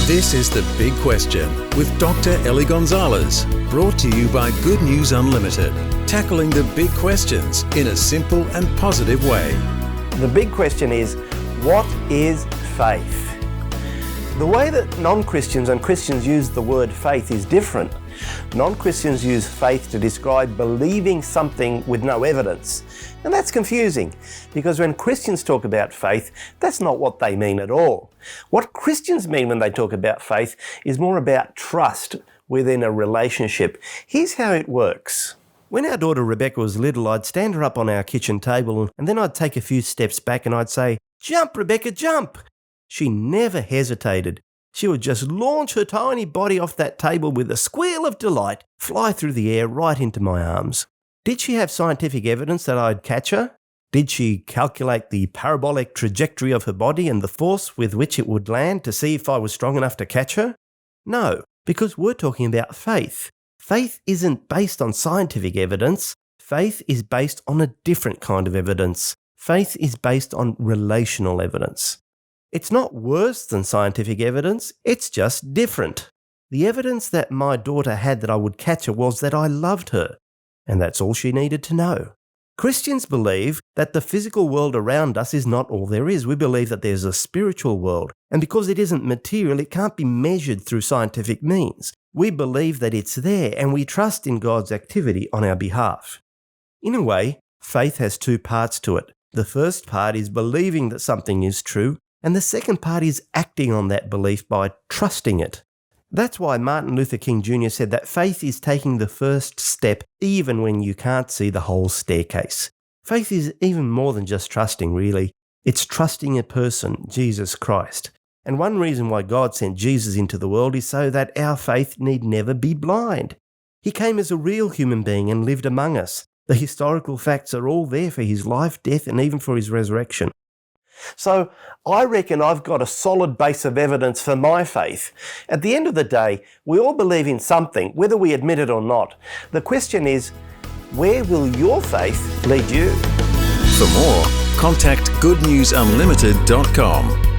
This is The Big Question with Dr. Ellie Gonzalez, brought to you by Good News Unlimited, tackling the big questions in a simple and positive way. The big question is, what is faith? The way that non-Christians and Christians use the word faith is different. Non-Christians use faith to describe believing something with no evidence. And that's confusing, because when Christians talk about faith, that's not what they mean at all. What Christians mean when they talk about faith is more about trust within a relationship. Here's how it works. When our daughter Rebecca was little, I'd stand her up on our kitchen table and then I'd take a few steps back and I'd say, "Jump, Rebecca, jump!" She never hesitated. She would just launch her tiny body off that table with a squeal of delight, fly through the air right into my arms. Did she have scientific evidence that I'd catch her? Did she calculate the parabolic trajectory of her body and the force with which it would land to see if I was strong enough to catch her? No, because we're talking about faith. Faith isn't based on scientific evidence. Faith is based on a different kind of evidence. Faith is based on relational evidence. It's not worse than scientific evidence, it's just different. The evidence that my daughter had that I would catch her was that I loved her, and that's all she needed to know. Christians believe that the physical world around us is not all there is. We believe that there's a spiritual world, and because it isn't material, it can't be measured through scientific means. We believe that it's there, and we trust in God's activity on our behalf. In a way, faith has two parts to it. The first part is believing that something is true, and the second part is acting on that belief by trusting it. That's why Martin Luther King Jr. said that faith is taking the first step even when you can't see the whole staircase. Faith is even more than just trusting, really. It's trusting a person, Jesus Christ. And one reason why God sent Jesus into the world is so that our faith need never be blind. He came as a real human being and lived among us. The historical facts are all there for his life, death, and even for his resurrection. So I reckon I've got a solid base of evidence for my faith. At the end of the day, we all believe in something, whether we admit it or not. The question is, where will your faith lead you? For more, contact goodnewsunlimited.com.